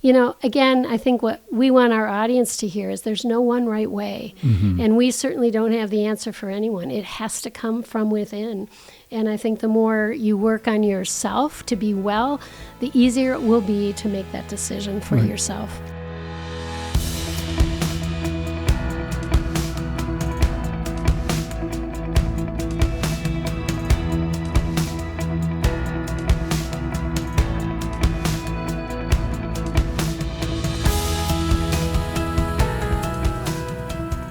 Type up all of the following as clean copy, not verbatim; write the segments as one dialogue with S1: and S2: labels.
S1: again, I think what we want our audience to hear is there's no one right way. And we certainly don't have the answer for anyone. It has to come from within. And I think the more you work on yourself to be well, the easier it will be to make that decision for yourself.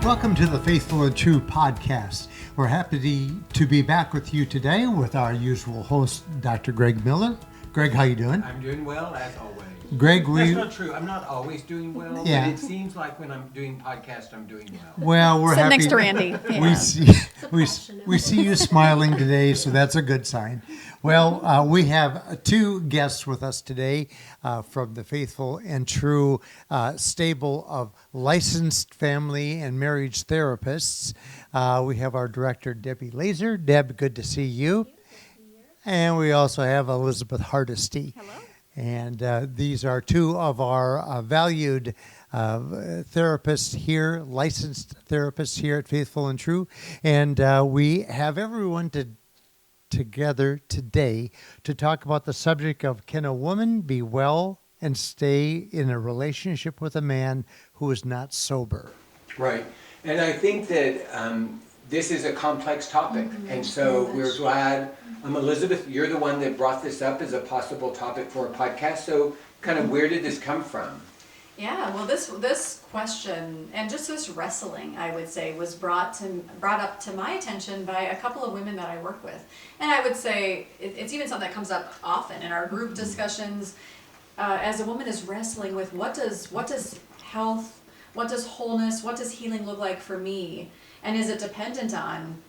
S2: Welcome to the Faithful and True podcast. We're happy to be back with you today with our usual host, Dr. Greg Miller. Greg, how you doing?
S3: I'm doing well, as always.
S2: Greg,
S3: That's not true. I'm not always doing well, but it seems like when I'm doing podcast, I'm doing well.
S2: Well, we're
S4: Sit
S2: happy.
S4: next to Randy. Yeah.
S2: We see you smiling today, so that's a good sign. Well, we have two guests with us today from the Faithful and True stable of licensed family and marriage therapists. We have our director, Debbie Laaser. Deb, good to see you. And we also have Elizabeth Hardesty.
S4: Hello.
S2: And these are two of our valued therapists here, licensed therapists here at Faithful and True. And we have everyone together today to talk about the subject of, can a woman be well and stay in a relationship with a man who is not sober?
S3: Right. And I think that this is a complex topic. And so we're glad, Elizabeth, you're the one that brought this up as a possible topic for a podcast. So kind of where did this come from?
S4: Yeah, well, this question and just this wrestling, I would say, was brought up to my attention by a couple of women that I work with, and I would say it's even something that comes up often in our group discussions. As a woman is wrestling with what does health, what does wholeness, what does healing look like for me, and is it dependent on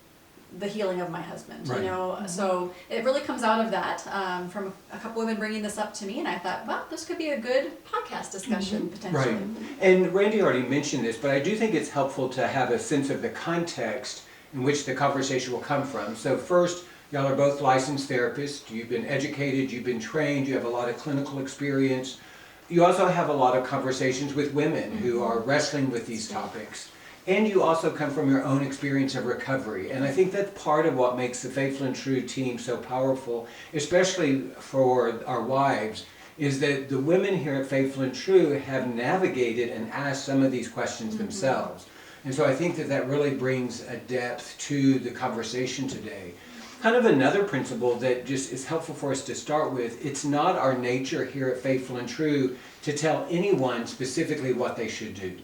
S4: the healing of my husband,
S3: Right.
S4: So it really comes out of that, from a couple women bringing this up to me, and I thought, well, this could be a good podcast discussion potentially.
S3: Right. And Randy already mentioned this, but I do think it's helpful to have a sense of the context in which the conversation will come from. So first, y'all are both licensed therapists. You've been educated, you've been trained, you have a lot of clinical experience. You also have a lot of conversations with women who are wrestling with these topics. And you also come from your own experience of recovery. And I think that's part of what makes the Faithful and True team so powerful, especially for our wives, is that the women here at Faithful and True have navigated and asked some of these questions themselves. And so I think that really brings a depth to the conversation today. Kind of another principle that just is helpful for us to start with, it's not our nature here at Faithful and True to tell anyone specifically what they should do.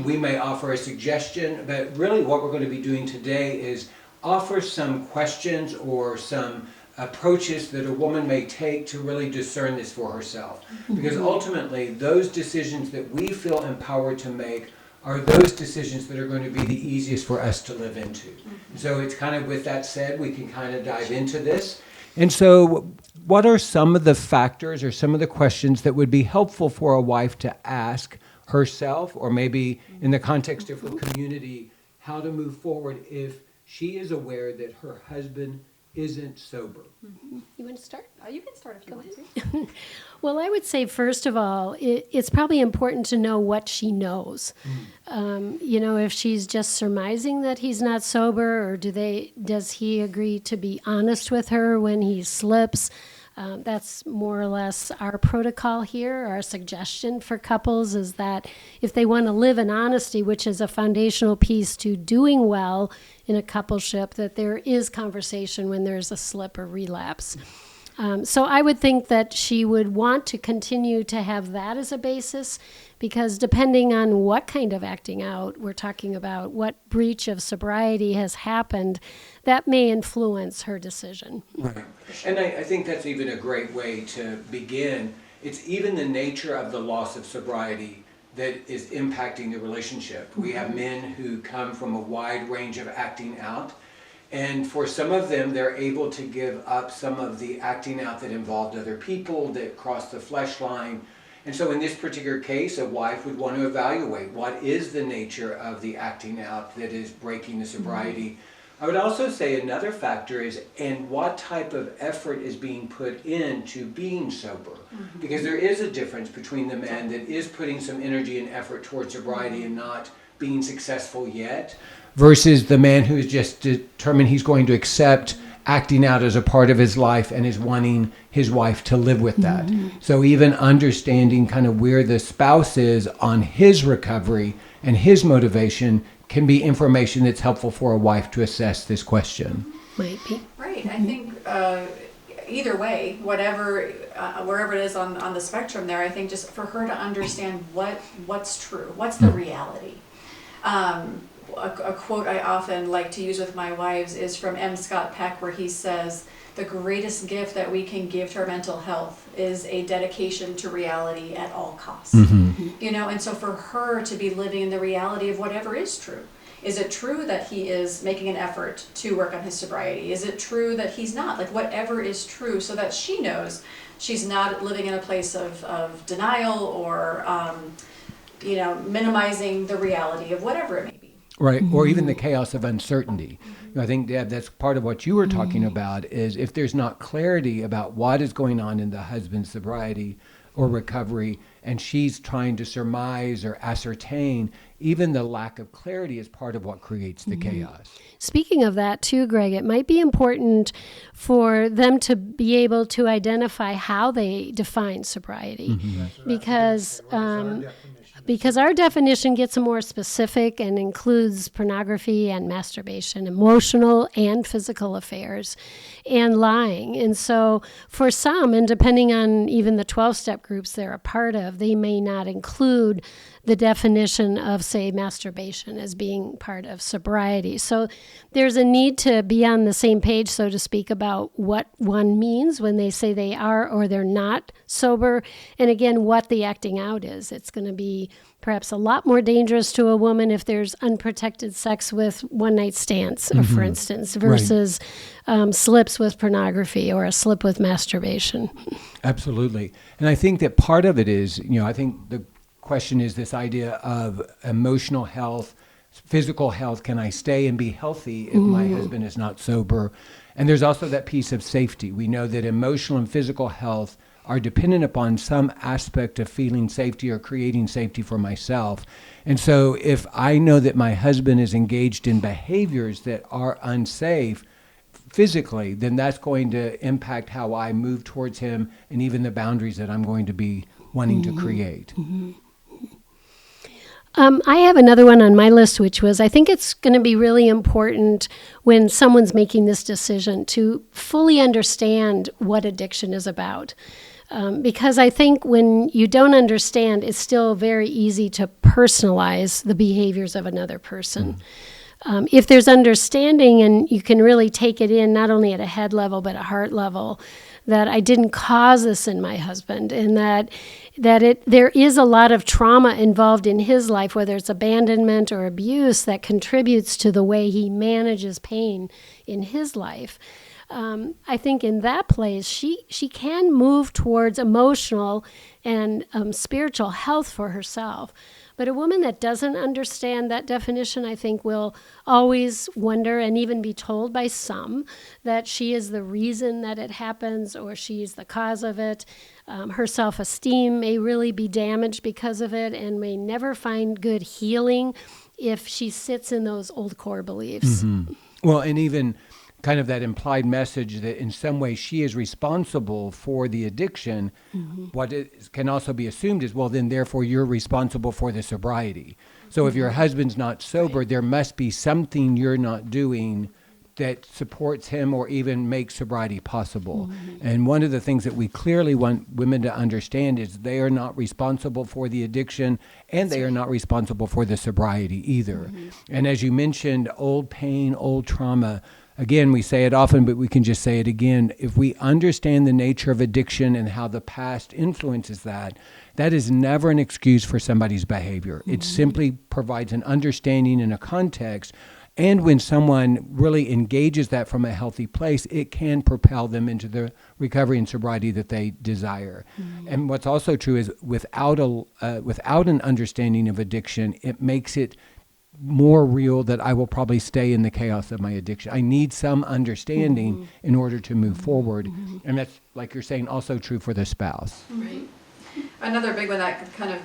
S3: We may offer a suggestion, but really what we're going to be doing today is offer some questions or some approaches that a woman may take to really discern this for herself. Because ultimately, those decisions that we feel empowered to make are those decisions that are going to be the easiest for us to live into. So it's kind of, with that said, we can kind of dive into this. And so what are some of the factors or some of the questions that would be helpful for a wife to ask herself, or maybe in the context of her community, how to move forward if she is aware that her husband isn't sober?
S1: You want to start?
S4: Oh, you can start if you want to.
S1: Well, I would say, first of all, it's probably important to know what she knows. If she's just surmising that he's not sober, or does he agree to be honest with her when he slips? That's more or less our protocol here. Our suggestion for couples is that if they want to live in honesty, which is a foundational piece to doing well in a coupleship, that there is conversation when there's a slip or relapse. So I would think that she would want to continue to have that as a basis, because depending on what kind of acting out we're talking about, what breach of sobriety has happened, that may influence her decision.
S3: Right. And I think that's even a great way to begin. It's even the nature of the loss of sobriety that is impacting the relationship. We have men who come from a wide range of acting out. And for some of them, they're able to give up some of the acting out that involved other people, that crossed the flesh line. And so in this particular case, a wife would want to evaluate what is the nature of the acting out that is breaking the sobriety. I would also say another factor is, and what type of effort is being put into being sober? Because there is a difference between the man that is putting some energy and effort towards sobriety and not being successful yet, versus the man who is just determined he's going to accept acting out as a part of his life and is wanting his wife to live with that. So even understanding kind of where the spouse is on his recovery and his motivation can be information that's helpful for a wife to assess this question.
S1: Might be.
S4: Right. I think either way, whatever, wherever it is on the spectrum there, I think just for her to understand what's true, what's the reality. A quote I often like to use with my wives is from M. Scott Peck, where he says, "The greatest gift that we can give to our mental health is a dedication to reality at all costs." You know, and so for her to be living in the reality of whatever is true. Is it true that he is making an effort to work on his sobriety? Is it true that he's not? Like, whatever is true, so that she knows she's not living in a place of denial or, you know, minimizing the reality of whatever it may be.
S3: Right, or even the chaos of uncertainty. I think, Deb, that's part of what you were talking about, is if there's not clarity about what is going on in the husband's sobriety or recovery, and she's trying to surmise or ascertain, even the lack of clarity is part of what creates the chaos.
S1: Speaking of that too, Greg, it might be important for them to be able to identify how they define sobriety, because our definition gets more specific and includes pornography and masturbation, emotional and physical affairs, and lying. And so for some, and depending on even the 12-step groups they're a part of, they may not include the definition of, say, masturbation as being part of sobriety. So there's a need to be on the same page, so to speak, about what one means when they say they are or they're not sober, and again, what the acting out is. It's going to be perhaps a lot more dangerous to a woman if there's unprotected sex with one-night stands, for instance, versus slips with pornography or a slip with masturbation.
S3: Absolutely. And I think that part of it is, you know, I think the question is this idea of emotional health, physical health. Can I stay and be healthy if my husband is not sober? And there's also that piece of safety. We know that emotional and physical health are dependent upon some aspect of feeling safety or creating safety for myself. And so if I know that my husband is engaged in behaviors that are unsafe physically, then that's going to impact how I move towards him and even the boundaries that I'm going to be wanting to create.
S1: I have another one on my list, which was, I think it's going to be really important when someone's making this decision to fully understand what addiction is about. Because I think when you don't understand, it's still very easy to personalize the behaviors of another person. If there's understanding and you can really take it in, not only at a head level, but a heart level, that I didn't cause this in my husband, and that there is a lot of trauma involved in his life, whether it's abandonment or abuse, that contributes to the way he manages pain in his life. I think in that place, she can move towards emotional and spiritual health for herself. But a woman that doesn't understand that definition, I think, will always wonder and even be told by some that she is the reason that it happens or she's the cause of it. Her self-esteem may really be damaged because of it and may never find good healing if she sits in those old core beliefs.
S3: Well, and even kind of that implied message that in some way she is responsible for the addiction, what can also be assumed is, well, then therefore you're responsible for the sobriety. So if your husband's not sober, there must be something you're not doing that supports him or even makes sobriety possible. And one of the things that we clearly want women to understand is they are not responsible for the addiction and they are not responsible for the sobriety either. And as you mentioned, old pain, old trauma, again, we say it often, but we can just say it again. If we understand the nature of addiction and how the past influences that, that is never an excuse for somebody's behavior. It simply provides an understanding and a context. And when someone really engages that from a healthy place, it can propel them into the recovery and sobriety that they desire. And what's also true is without an understanding of addiction, it makes it
S5: more real that I will probably stay in the chaos of my addiction. I need some understanding in order to move forward. And that's, like you're saying, also true for the spouse.
S4: Right. Another big one that kind of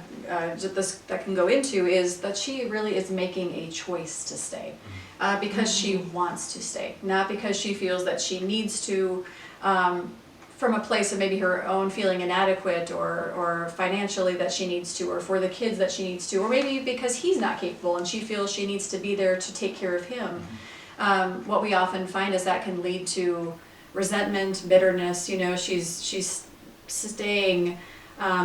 S4: that can go into is that she really is making a choice to stay because she wants to stay, not because she feels that she needs to, from a place of maybe her own feeling inadequate or financially that she needs to, or for the kids that she needs to, or maybe because he's not capable and she feels she needs to be there to take care of him. What we often find is that can lead to resentment, bitterness. She's staying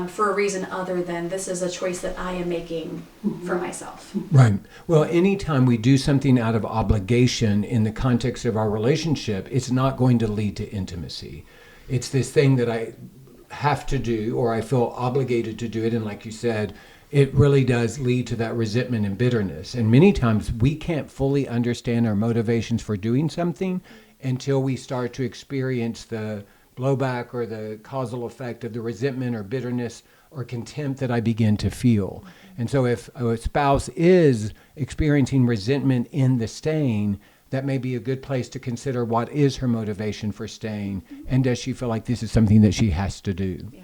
S4: for a reason other than this is a choice that I am making for myself.
S5: Right. Well, anytime we do something out of obligation in the context of our relationship, it's not going to lead to intimacy. It's this thing that I have to do, or I feel obligated to do it. And like you said, it really does lead to that resentment and bitterness. And many times we can't fully understand our motivations for doing something until we start to experience the blowback or the causal effect of the resentment or bitterness or contempt that I begin to feel. And so if a spouse is experiencing resentment in the staying, that may be a good place to consider what is her motivation for staying, and does she feel like this is something that she has to do?
S4: Yeah.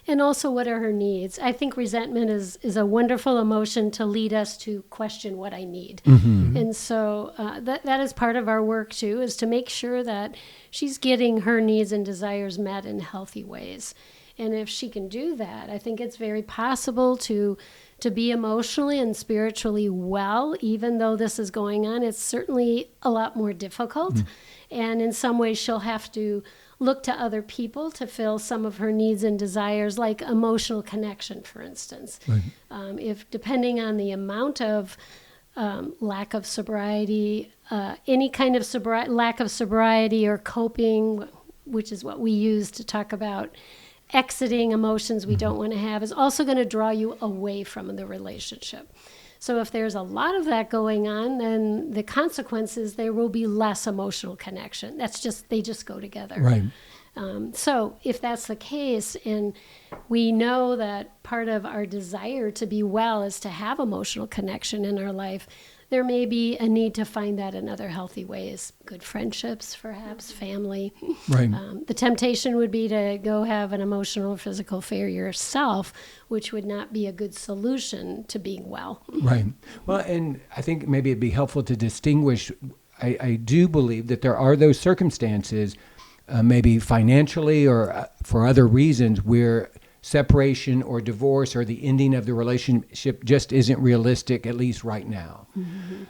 S1: And also, what are her needs? I think resentment is a wonderful emotion to lead us to question what I need. And so that is part of our work, too, is to make sure that she's getting her needs and desires met in healthy ways. And if she can do that, I think it's very possible to be emotionally and spiritually well, even though this is going on. It's certainly a lot more difficult. And in some ways, she'll have to look to other people to fill some of her needs and desires, like emotional connection, for instance.
S5: Right.
S1: If depending on the amount of lack of sobriety, any kind of lack of sobriety or coping, which is what we use to talk about exiting emotions we don't want to have, is also going to draw you away from the relationship. So if there's a lot of that going on, then the consequences, there will be less emotional connection. They just go together.
S5: Right.
S1: So if that's the case, and we know that part of our desire to be well is to have emotional connection in our life, there may be a need to find that in other healthy ways. Good friendships, perhaps, family.
S5: Right.
S1: The temptation would be to go have an emotional or physical affair yourself, which would not be a good solution to being well.
S5: Right. Well, and I think maybe it'd be helpful to distinguish. I do believe that there are those circumstances, maybe financially or for other reasons, where separation or divorce or the ending of the relationship just isn't realistic, at least right now.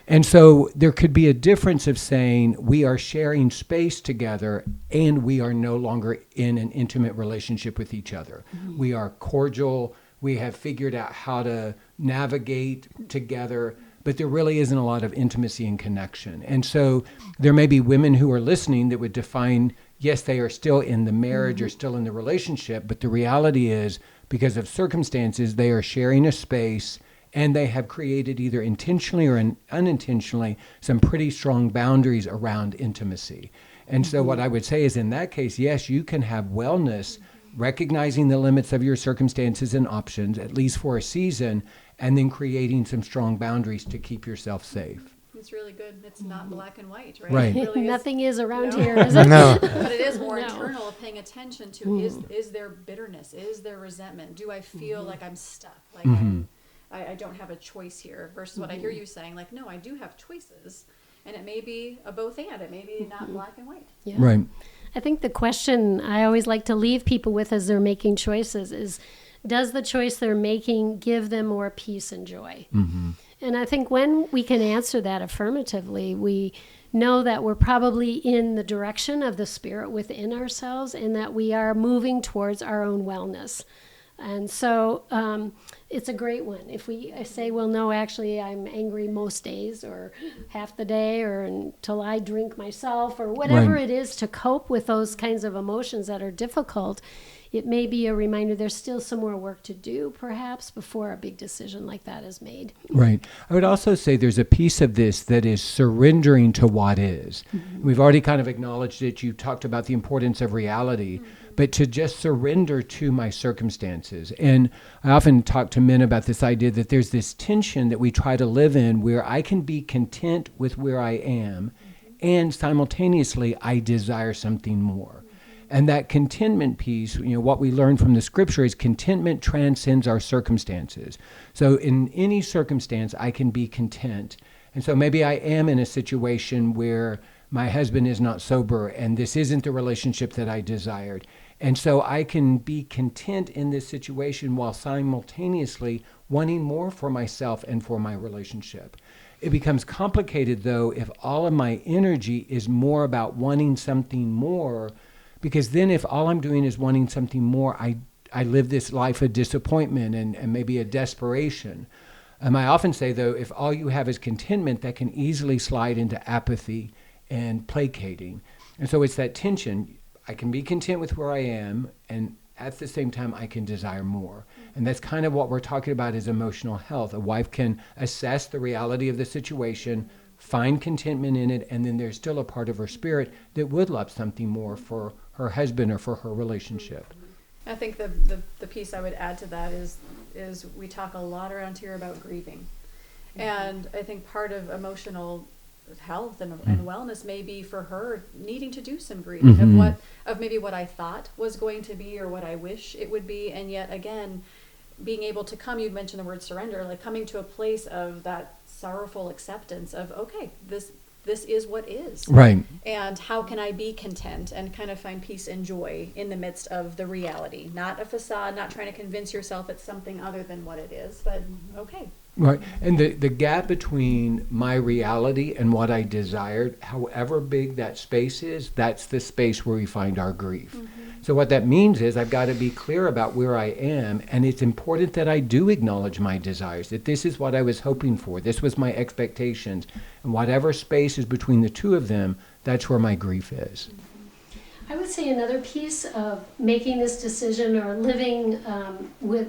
S5: And so there could be a difference of saying we are sharing space together and we are no longer in an intimate relationship with each other. We are cordial. We have figured out how to navigate together, but there really isn't a lot of intimacy and connection. And so there may be women who are listening that would define, yes, they are still in the marriage or still in the relationship, but the reality is, because of circumstances, they are sharing a space and they have created either intentionally or unintentionally some pretty strong boundaries around intimacy. And so what I would say is, in that case, yes, you can have wellness, recognizing the limits of your circumstances and options, at least for a season, and then creating some strong boundaries to keep yourself safe.
S4: It's really good. It's not black and white, right?
S5: Right.
S4: It really
S1: Nothing is around
S4: you know?
S1: here, is it?
S2: No.
S4: But it is more
S1: No.
S4: internal, of paying attention to is there bitterness? Is there resentment? Do I feel like I'm stuck? Like I don't have a choice here, versus what I hear you saying, like, no, I do have choices. And it may be a both and. It may be not black and white.
S1: Yeah.
S5: Right.
S1: I think the question I always like to leave people with as they're making choices is, does the choice they're making give them more peace and joy? And I think when we can answer that affirmatively, we know that we're probably in the direction of the Spirit within ourselves and that we are moving towards our own wellness. And so it's a great one. If I say, well, no, actually, I'm angry most days or half the day or until I drink myself or whatever
S5: Right.
S1: it is to cope with those kinds of emotions that are difficult, it may be a reminder there's still some more work to do, perhaps, before a big decision like that is made.
S5: Right. I would also say there's a piece of this that is surrendering to what is. We've already kind of acknowledged it. You talked about the importance of reality, but to just surrender to my circumstances. And I often talk to men about this idea that there's this tension that we try to live in where I can be content with where I am, and simultaneously I desire something more. And that contentment piece, what we learn from the scripture is contentment transcends our circumstances. So in any circumstance, I can be content. And so maybe I am in a situation where my husband is not sober and this isn't the relationship that I desired. And so I can be content in this situation while simultaneously wanting more for myself and for my relationship. It becomes complicated, though, if all of my energy is more about wanting something more, because then if all I'm doing is wanting something more, I live this life of disappointment and maybe a desperation. I often say, though, if all you have is contentment, that can easily slide into apathy and placating. And so it's that tension. I can be content with where I am, and at the same time, I can desire more. And that's kind of what we're talking about is emotional health. A wife can assess the reality of the situation, find contentment in it, and then there's still a part of her spirit that would love something more for her husband or for her relationship.
S4: I think the piece I would add to that is we talk a lot around here about grieving. And I think part of emotional health and wellness may be for her needing to do some grieving of maybe what I thought was going to be or what I wish it would be, and yet again being able to come, you mentioned the word surrender, like coming to a place of that sorrowful acceptance of, okay, this is what is.
S5: Right.
S4: And how can I be content and kind of find peace and joy in the midst of the reality? Not a facade, not trying to convince yourself it's something other than what it is, but okay.
S5: Right. And the gap between my reality and what I desired, however big that space is, that's the space where we find our grief. So what that means is I've got to be clear about where I am, and it's important that I do acknowledge my desires, that this is what I was hoping for, this was my expectations, and whatever space is between the two of them, that's where my grief is.
S1: I would say another piece of making this decision or living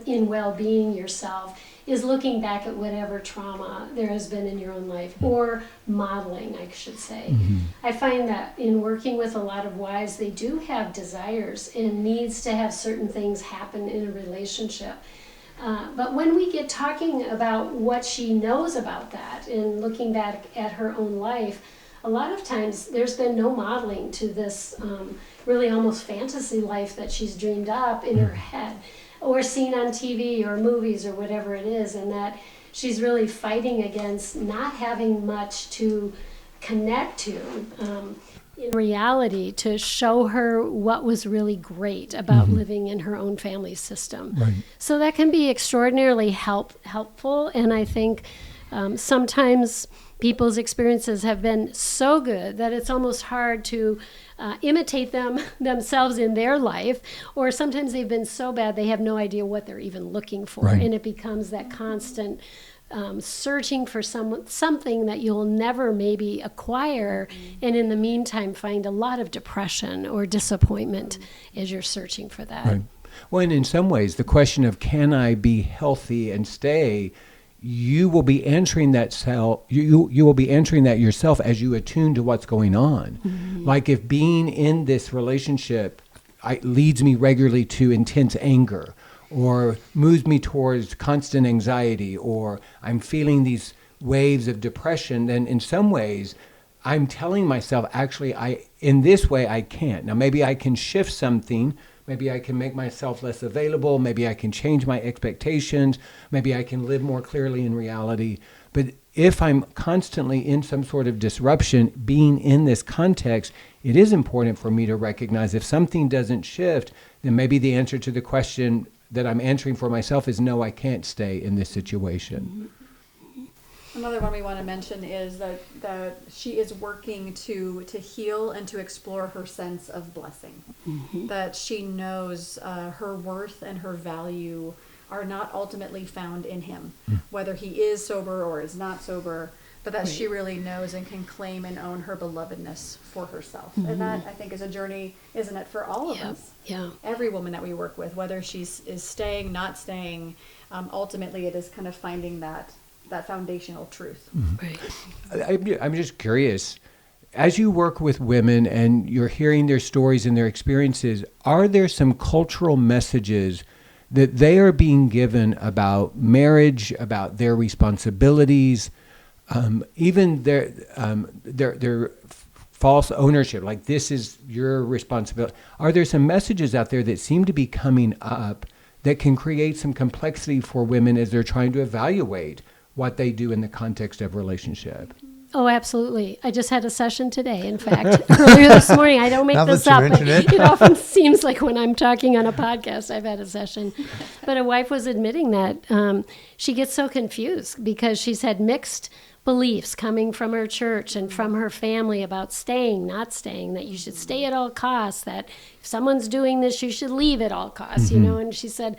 S1: in well-being yourself is looking back at whatever trauma there has been in your own life, or modeling, I should say. I find that in working with a lot of wives, they do have desires and needs to have certain things happen in a relationship. But when we get talking about what she knows about that and looking back at her own life, a lot of times there's been no modeling to this really almost fantasy life that she's dreamed up in her head, or seen on TV or movies or whatever it is, and that she's really fighting against not having much to connect to in reality to show her what was really great about living in her own family system.
S5: Right.
S1: So that can be extraordinarily helpful, and I think sometimes people's experiences have been so good that it's almost hard to imitate them themselves in their life, or sometimes they've been so bad they have no idea what they're even looking for.
S5: Right.
S1: And it becomes that constant searching for something that you'll never maybe acquire, and in the meantime find a lot of depression or disappointment as you're searching for that.
S5: Right. Well, and in some ways, the question of can I be healthy and stay, you will be answering that you will be answering that yourself as you attune to what's going on. Like if being in this relationship leads me regularly to intense anger, or moves me towards constant anxiety, or I'm feeling these waves of depression, then in some ways I'm telling myself, actually, in this way I can't. Now maybe I can shift something. Maybe I can make myself less available. Maybe I can change my expectations. Maybe I can live more clearly in reality. But if I'm constantly in some sort of disruption, being in this context, it is important for me to recognize if something doesn't shift, then maybe the answer to the question that I'm answering for myself is no, I can't stay in this situation.
S4: Another one we want to mention is that she is working to heal and to explore her sense of blessing. That she knows her worth and her value are not ultimately found in him, whether he is sober or is not sober, but that she really knows and can claim and own her belovedness for herself. And that, I think, is a journey, isn't it, for all of us?
S1: Yeah.
S4: Every woman that we work with, whether she is staying, not staying, ultimately it is kind of finding that foundational truth.
S1: Right.
S5: I'm just curious, as you work with women and you're hearing their stories and their experiences, are there some cultural messages that they are being given about marriage, about their responsibilities, even their false ownership, like this is your responsibility? Are there some messages out there that seem to be coming up that can create some complexity for women as they're trying to evaluate what they do in the context of relationship?
S1: Oh, absolutely. I just had a session today, in fact, earlier this morning. I don't make
S2: Now
S1: this
S2: that you
S1: up.
S2: mention it.
S1: It often seems like when I'm talking on a podcast, I've had a session. But a wife was admitting that she gets so confused because she's had mixed beliefs coming from her church and from her family about staying, not staying, that you should stay at all costs, that if someone's doing this, you should leave at all costs, you know. And she said,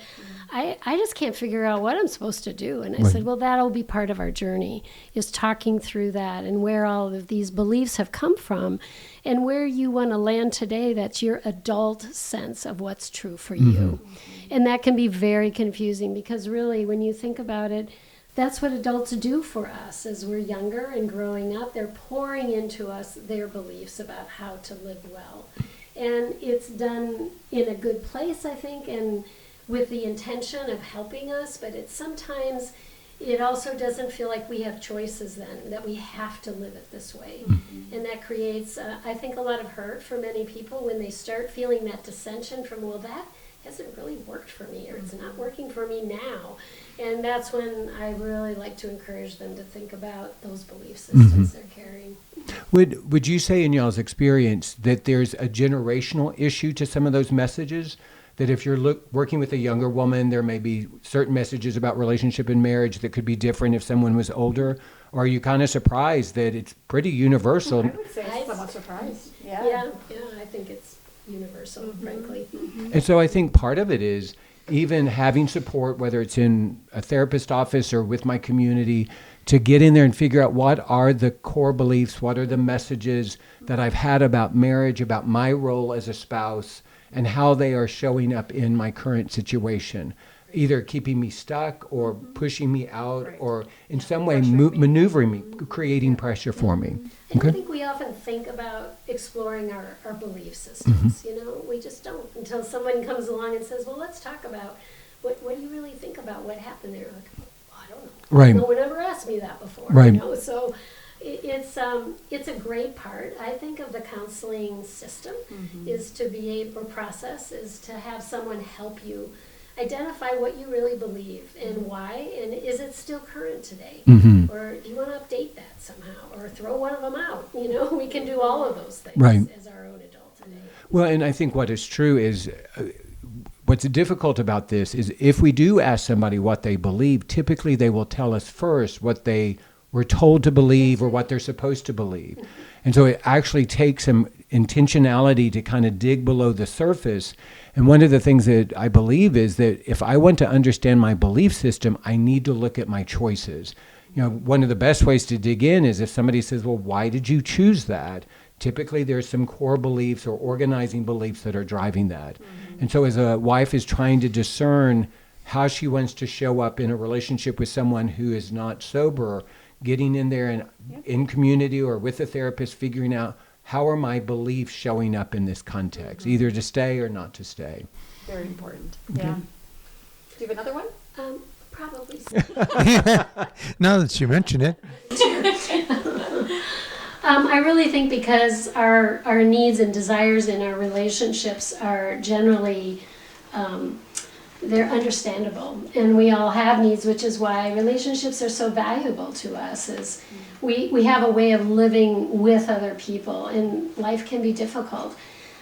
S1: I just can't figure out what I'm supposed to do. And I said, well, that'll be part of our journey, is talking through that and where all of these beliefs have come from and where you want to land today. That's your adult sense of what's true for you. And that can be very confusing because really, when you think about it, that's what adults do for us as we're younger and growing up. They're pouring into us their beliefs about how to live well. And it's done in a good place, I think, and with the intention of helping us, but it's sometimes it also doesn't feel like we have choices then, that we have to live it this way. And that creates, I think, a lot of hurt for many people when they start feeling that dissension from, well, that hasn't really worked for me, or it's not working for me now. And that's when I really like to encourage them to think about those belief systems they're carrying.
S5: Would you say in y'all's experience that there's a generational issue to some of those messages? That if you're working with a younger woman, there may be certain messages about relationship and marriage that could be different if someone was older? Or are you kind of surprised that it's pretty universal?
S6: I would say I'm somewhat surprised.
S1: Yeah, I think it's universal, frankly.
S5: And so I think part of it is even having support, whether it's in a therapist office or with my community, to get in there and figure out what are the core beliefs, what are the messages that I've had about marriage, about my role as a spouse, and how they are showing up in my current situation, either keeping me stuck or pushing me out or in some way maneuvering me, creating pressure for me.
S1: I don't think we often think about exploring our belief systems. You know, we just don't until someone comes along and says, well, let's talk about what do you really think about what happened there? Like, well, I don't know.
S5: Right.
S1: No one ever asked me that before.
S5: Right.
S1: You know? So it's a great part, I think, of the counseling system is to be able to process, is to have someone help you identify what you really believe and why, and is it still current today? Or do you want to update that somehow, or throw one of them out? You know, we can do all of those things as our own adult today.
S5: Well, and I think what is true is what's difficult about this is if we do ask somebody what they believe, typically they will tell us first what they were told to believe or what they're supposed to believe. And so it actually takes some intentionality to kind of dig below the surface. And one of the things that I believe is that if I want to understand my belief system, I need to look at my choices. You know, one of the best ways to dig in is if somebody says, well, why did you choose that? Typically there's some core beliefs or organizing beliefs that are driving that. And so as a wife is trying to discern how she wants to show up in a relationship with someone who is not sober, getting in there and in community or with a therapist, figuring out how are my beliefs showing up in this context, either to stay or not to stay.
S6: Very important. Yeah. Do you have another one?
S1: Probably.
S2: Now that you mention it.
S1: I really think because our needs and desires in our relationships are generally they're understandable, and we all have needs, which is why relationships are so valuable to us. Is we have a way of living with other people, and life can be difficult.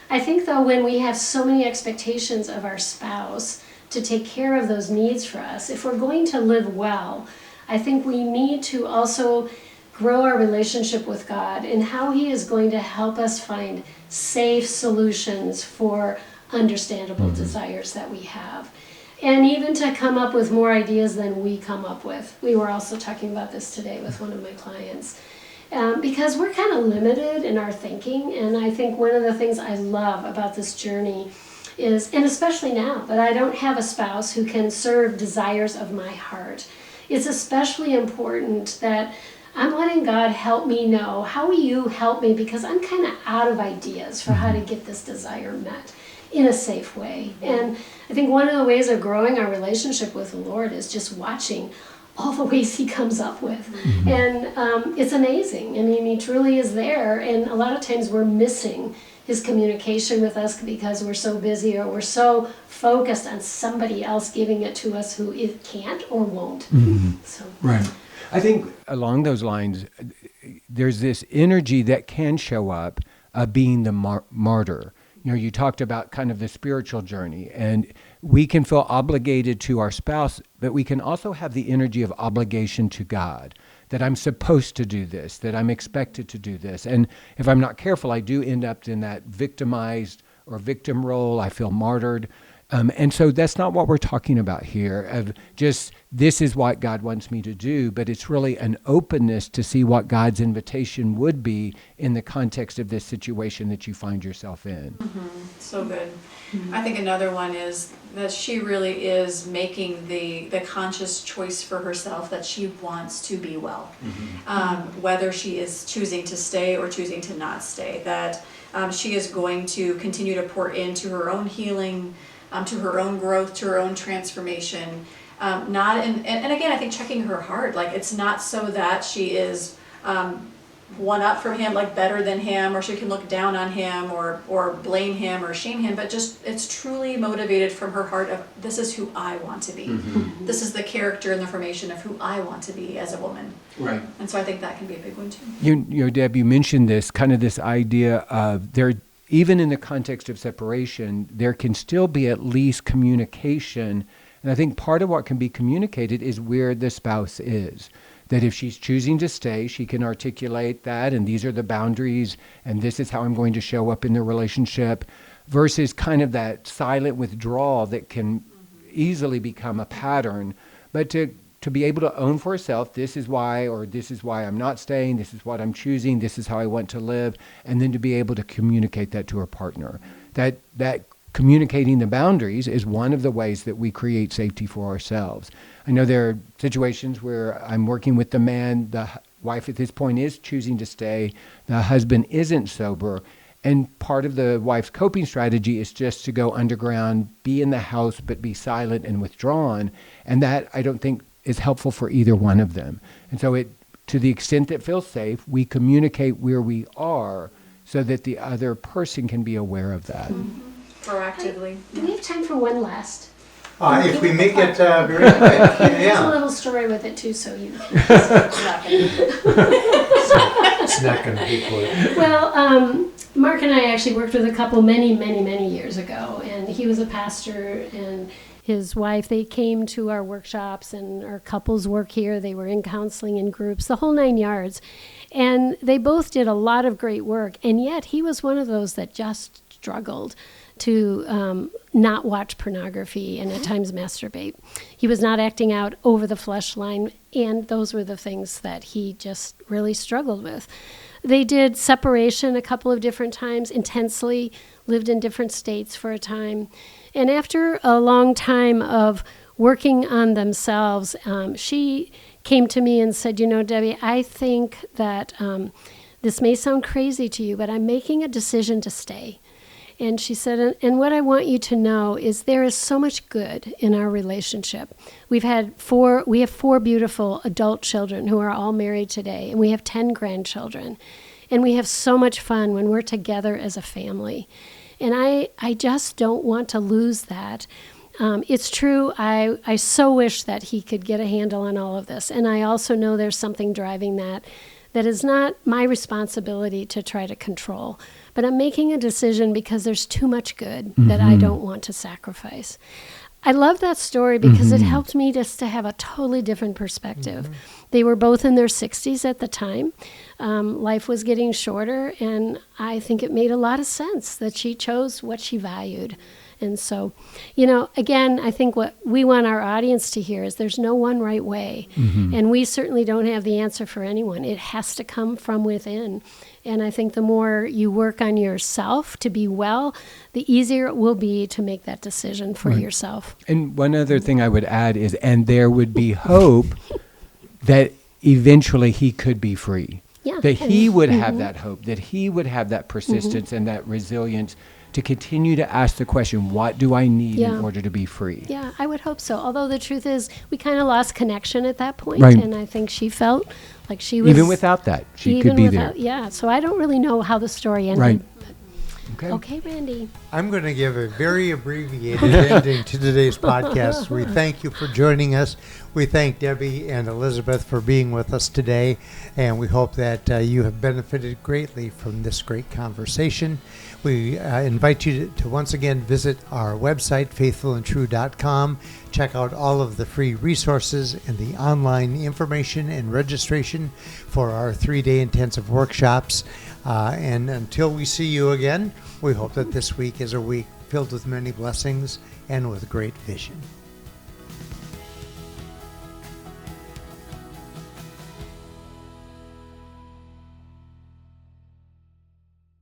S1: I think, though, when we have so many expectations of our spouse to take care of those needs for us, if we're going to live well, I think we need to also grow our relationship with God and how He is going to help us find safe solutions for understandable desires that we have. And even to come up with more ideas than we come up with. We were also talking about this today with one of my clients. Because we're kind of limited in our thinking, and I think one of the things I love about this journey is, and especially now that I don't have a spouse who can serve desires of my heart, it's especially important that I'm letting God help me know. How will you help me? Because I'm kind of out of ideas for how to get this desire met in a safe way. And I think one of the ways of growing our relationship with the Lord is just watching all the ways he comes up with. And it's amazing. I mean, he truly is there. And a lot of times we're missing his communication with us because we're so busy or we're so focused on somebody else giving it to us who it can't or won't. So.
S5: Right. I think along those lines, there's this energy that can show up being the martyr. You know, you talked about kind of the spiritual journey, and we can feel obligated to our spouse, but we can also have the energy of obligation to God, that I'm supposed to do this, that I'm expected to do this. And if I'm not careful, I do end up in that victimized or victim role. I feel martyred. And so that's not what we're talking about here, of just this is what God wants me to do, but it's really an openness to see what God's invitation would be in the context of this situation that you find yourself in.
S4: So good. I think another one is that she really is making the conscious choice for herself that she wants to be well. Whether she is choosing to stay or choosing to not stay, that she is going to continue to pour into her own healing, to her own growth, to her own transformation. And again, I think checking her heart, like it's not so that she is one up from him, like better than him, or she can look down on him or blame him or shame him, but just it's truly motivated from her heart of this is who I want to be. This is the character and the formation of who I want to be as a woman.
S3: Right.
S4: And so I think that can be a big one too.
S5: You know, Deb, you mentioned this kind of this idea of there. Even in the context of separation, there can still be at least communication. And I think part of what can be communicated is where the spouse is. That if she's choosing to stay, she can articulate that, and these are the boundaries, and this is how I'm going to show up in the relationship, versus kind of that silent withdrawal that can easily become a pattern. But to be able to own for herself, this is why, or this is why I'm not staying, this is what I'm choosing, this is how I want to live, and then to be able to communicate that to her partner. That communicating the boundaries is one of the ways that we create safety for ourselves. I know there are situations where I'm working with the man, the wife at this point is choosing to stay, the husband isn't sober, and part of the wife's coping strategy is just to go underground, be in the house, but be silent and withdrawn, and that I don't think is helpful for either one of them. And so to the extent that feels safe, we communicate where we are so that the other person can be aware of that.
S4: Proactively.
S1: Do we have time for one last?
S2: If we make it very quick,
S1: There's a little story with it too, so you.
S2: It's not going to be quick.
S1: Well, Mark and I actually worked with a couple many years ago, and he was a pastor, and his wife, they came to our workshops and our couples work here. They were in counseling in groups, the whole 9 yards. And they both did a lot of great work. And yet he was one of those that just struggled to not watch pornography and at times masturbate. He was not acting out over the flesh line. And those were the things that he just really struggled with. They did separation a couple of different times, intensely, lived in different states for a time. And after a long time of working on themselves, she came to me and said, you know, Debbie, I think that this may sound crazy to you, but I'm making a decision to stay. And she said, and what I want you to know is there is so much good in our relationship. We have four beautiful adult children who are all married today, and we have 10 grandchildren. And we have so much fun when we're together as a family. And I just don't want to lose that. It's true, I so wish that he could get a handle on all of this. And I also know there's something driving that is not my responsibility to try to control. But I'm making a decision because there's too much good that I don't want to sacrifice. I love that story because it helped me just to have a totally different perspective. They were both in their 60s at the time. Life was getting shorter, and I think it made a lot of sense that she chose what she valued. And so, you know, again, I think what we want our audience to hear is there's no one right way. And we certainly don't have the answer for anyone. It has to come from within. And I think the more you work on yourself to be well, the easier it will be to make that decision for yourself.
S5: And one other thing I would add is, and there would be hope that eventually he could be free.
S1: Yeah.
S5: That he would have that hope, that he would have that persistence and that resilience to continue to ask the question, what do I need in order to be free?
S1: Yeah, I would hope so. Although the truth is, we kind of lost connection at that point,
S5: Right.
S1: and I think she felt like she was...
S5: Even without that, she could be there.
S1: Yeah, so I don't really know how the story ended.
S5: Right.
S1: Okay, Randy.
S2: I'm going to give a very abbreviated ending to today's podcast. We thank you for joining us. We thank Debbie and Elizabeth for being with us today, and we hope that you have benefited greatly from this great conversation. We invite you to once again visit our website, faithfulandtrue.com. Check out all of the free resources and the online information and registration for our 3-day intensive workshops. And until we see you again, we hope that this week is a week filled with many blessings and with great vision.